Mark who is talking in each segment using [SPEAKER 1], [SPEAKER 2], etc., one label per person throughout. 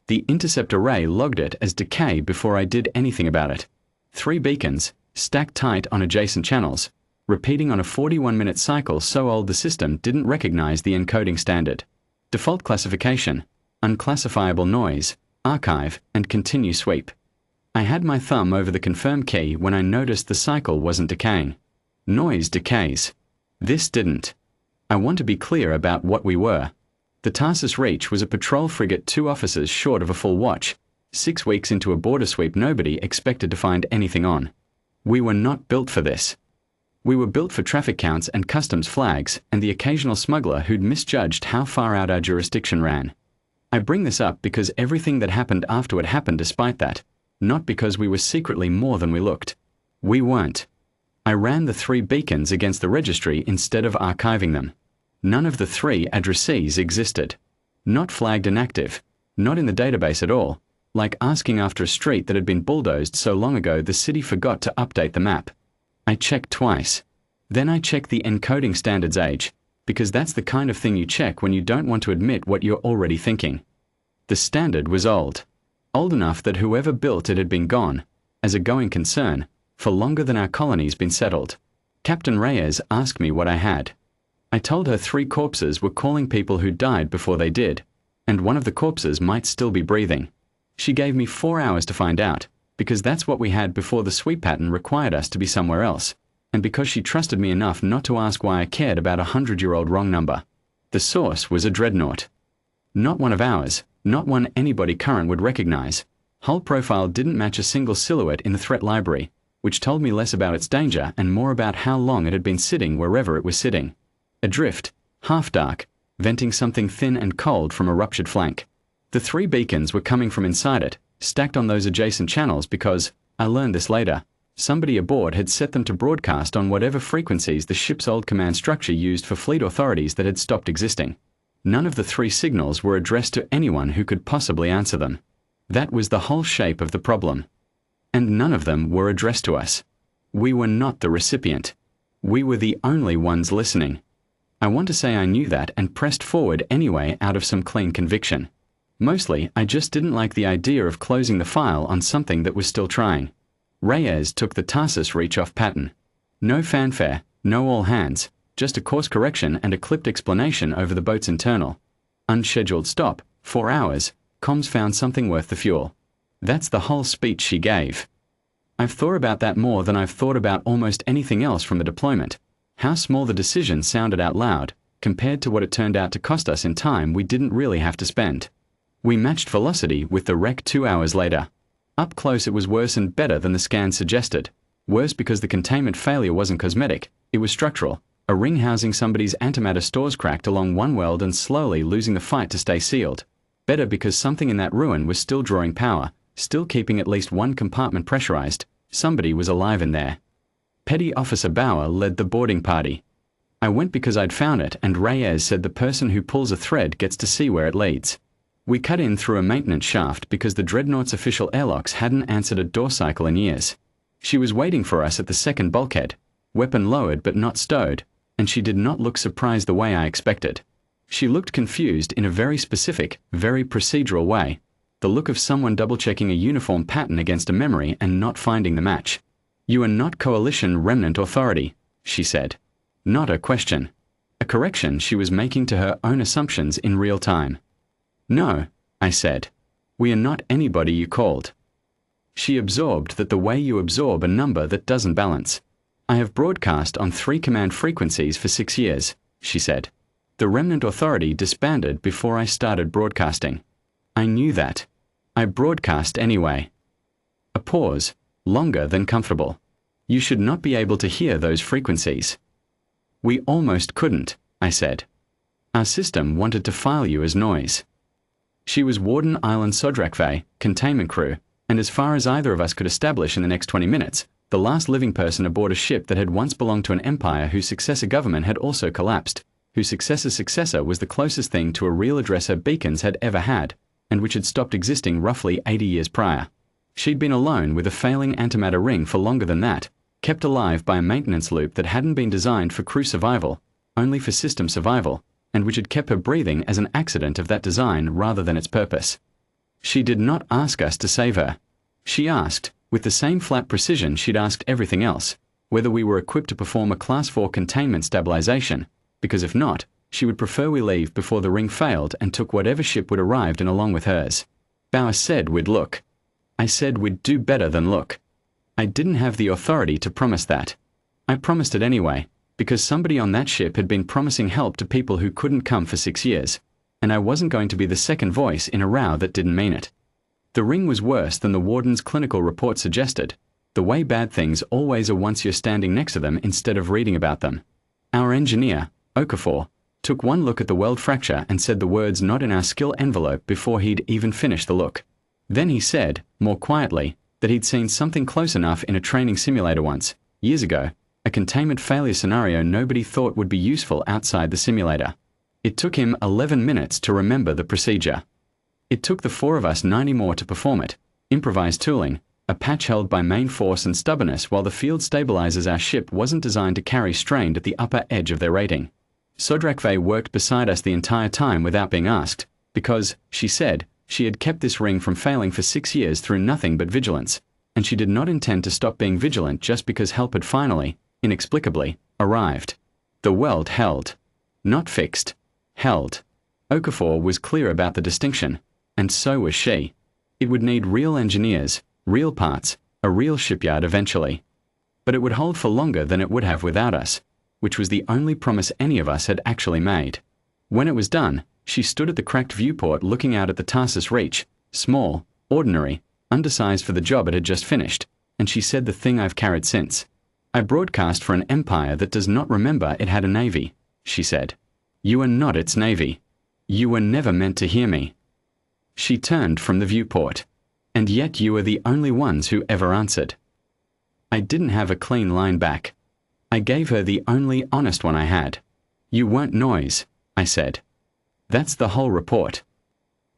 [SPEAKER 1] The intercept array logged it as decay before I did anything about it. 3 beacons, stacked tight on adjacent channels, repeating on a 41-minute cycle so old the system didn't recognize the encoding standard. Default classification, unclassifiable noise, archive, and continue sweep. I had my thumb over the confirm key when I noticed the cycle wasn't decaying. Noise decays. This didn't. I want to be clear about what we were. The Tarsus Reach was a patrol frigate 2 officers short of a full watch. 6 weeks into a border sweep nobody expected to find anything on. We were not built for this. We were built for traffic counts and customs flags and the occasional smuggler who'd misjudged how far out our jurisdiction ran. I bring this up because everything that happened afterward happened despite that, not because we were secretly more than we looked. We weren't. I ran the 3 beacons against the registry instead of archiving them. None of the 3 addressees existed. Not flagged inactive. Not in the database at all. Like asking after a street that had been bulldozed so long ago the city forgot to update the map. I checked twice. Then I checked the encoding standards age, because that's the kind of thing you check when you don't want to admit what you're already thinking. The standard was old. Old enough that whoever built it had been gone, as a going concern, for longer than our colony's been settled. Captain Reyes asked me what I had. I told her 3 corpses were calling people who died before they did, and one of the corpses might still be breathing. She gave me 4 hours to find out, because that's what we had before the sweep pattern required us to be somewhere else, and because she trusted me enough not to ask why I cared about a 100-year-old wrong number. The source was a dreadnought. Not one of ours, not one anybody current would recognize. Hull profile didn't match a single silhouette in the threat library, which told me less about its danger and more about how long it had been sitting wherever it was sitting. Adrift, half dark, venting something thin and cold from a ruptured flank. The 3 beacons were coming from inside it, stacked on those adjacent channels because, I learned this later, somebody aboard had set them to broadcast on whatever frequencies the ship's old command structure used for fleet authorities that had stopped existing. None of the 3 signals were addressed to anyone who could possibly answer them. That was the whole shape of the problem. And none of them were addressed to us. We were not the recipient. We were the only ones listening. I want to say I knew that and pressed forward anyway out of some clean conviction. Mostly, I just didn't like the idea of closing the file on something that was still trying. Reyes took the Tarsus Reach off pattern. No fanfare, no all hands, just a course correction and a clipped explanation over the boat's internal. Unscheduled stop, 4 hours, comms found something worth the fuel. That's the whole speech she gave. I've thought about that more than I've thought about almost anything else from the deployment. How small the decision sounded out loud, compared to what it turned out to cost us in time we didn't really have to spend. We matched velocity with the wreck 2 hours later. Up close it was worse and better than the scans suggested. Worse because the containment failure wasn't cosmetic, it was structural. A ring housing somebody's antimatter stores cracked along one weld and slowly losing the fight to stay sealed. Better because something in that ruin was still drawing power, still keeping at least one compartment pressurized. Somebody was alive in there. Petty Officer Bauer led the boarding party. I went because I'd found it, and Reyes said the person who pulls a thread gets to see where it leads. We cut in through a maintenance shaft because the Dreadnought's official airlocks hadn't answered a door cycle in years. She was waiting for us at the second bulkhead, weapon lowered but not stowed, and she did not look surprised the way I expected. She looked confused in a very specific, very procedural way, the look of someone double-checking a uniform pattern against a memory and not finding the match. "You are not Coalition Remnant Authority," she said. Not a question. A correction she was making to her own assumptions in real time. "No," I said. "We are not anybody you called." She absorbed that the way you absorb a number that doesn't balance. "I have broadcast on 3 command frequencies for 6 years," she said. "The Remnant Authority disbanded before I started broadcasting. I knew that. I broadcast anyway." A pause, longer than comfortable. "You should not be able to hear those frequencies." "We almost couldn't," I said. "Our system wanted to file you as noise." She was Warden Island Sodrakve, containment crew, and as far as either of us could establish in the next 20 minutes, the last living person aboard a ship that had once belonged to an empire whose successor government had also collapsed, whose successor's successor was the closest thing to a real address her beacons had ever had, and which had stopped existing roughly 80 years prior. She'd been alone with a failing antimatter ring for longer than that, kept alive by a maintenance loop that hadn't been designed for crew survival, only for system survival, and which had kept her breathing as an accident of that design rather than its purpose. She did not ask us to save her. She asked, with the same flat precision she'd asked everything else, whether we were equipped to perform a Class 4 containment stabilization, because if not, she would prefer we leave before the ring failed and took whatever ship would arrive in along with hers. Bauer said we'd look. I said we'd do better than look. I didn't have the authority to promise that. I promised it anyway, because somebody on that ship had been promising help to people who couldn't come for 6 years, and I wasn't going to be the second voice in a row that didn't mean it. The ring was worse than the warden's clinical report suggested. The way bad things always are once you're standing next to them instead of reading about them. Our engineer, Okafor, took one look at the weld fracture and said the words not in our skill envelope before he'd even finished the look. Then he said, more quietly, that he'd seen something close enough in a training simulator once, years ago, a containment failure scenario nobody thought would be useful outside the simulator. It took him 11 minutes to remember the procedure. It took the 4 of us 90 more to perform it, improvised tooling, a patch held by main force and stubbornness while the field stabilizers our ship wasn't designed to carry strained at the upper edge of their rating. Sodrakve worked beside us the entire time without being asked, because, she said, she had kept this ring from failing for 6 years through nothing but vigilance, and she did not intend to stop being vigilant just because help had finally, inexplicably, arrived. The weld held. Not fixed. Held. Okafor was clear about the distinction, and so was she. It would need real engineers, real parts, a real shipyard eventually. But it would hold for longer than it would have without us, which was the only promise any of us had actually made. When it was done, she stood at the cracked viewport looking out at the Tarsus Reach, small, ordinary, undersized for the job it had just finished, and she said the thing I've carried since. I broadcast for an empire that does not remember it had a navy, she said. You are not its navy. You were never meant to hear me. She turned from the viewport. And yet you are the only ones who ever answered. I didn't have a clean line back. I gave her the only honest one I had. You weren't noise, I said. That's the whole report.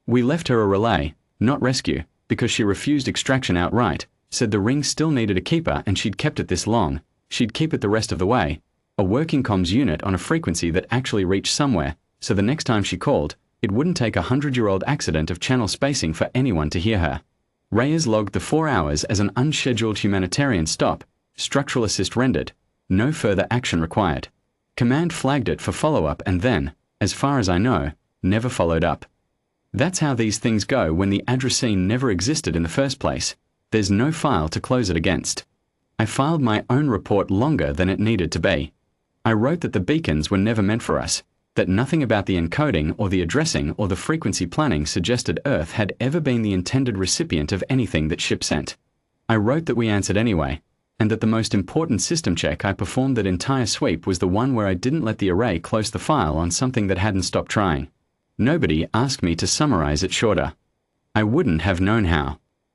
[SPEAKER 1] We left her a relay, not rescue, because she refused extraction outright, said the ring still needed a keeper and she'd kept it this long, she'd keep it the rest of the way, a working comms unit on a frequency that actually reached somewhere, so the next time she called, it wouldn't take a 100-year-old accident of channel spacing for anyone to hear her. Reyes logged the 4 hours as an unscheduled humanitarian stop, structural assist rendered, no further action required. Command flagged it for follow-up and then, as far as I know, never followed up. That's how these things go when the addressine never existed in the first place. There's no file to close it against. I filed my own report longer than it needed to be. I wrote that the beacons were never meant for us, that nothing about the encoding or the addressing or the frequency planning suggested Earth had ever been the intended recipient of anything that ship sent. I wrote that we answered anyway, and that the most important system check I performed that entire sweep was the one where I didn't let the array close the file on something that hadn't stopped trying. Nobody asked me to summarize it shorter. I wouldn't have known how.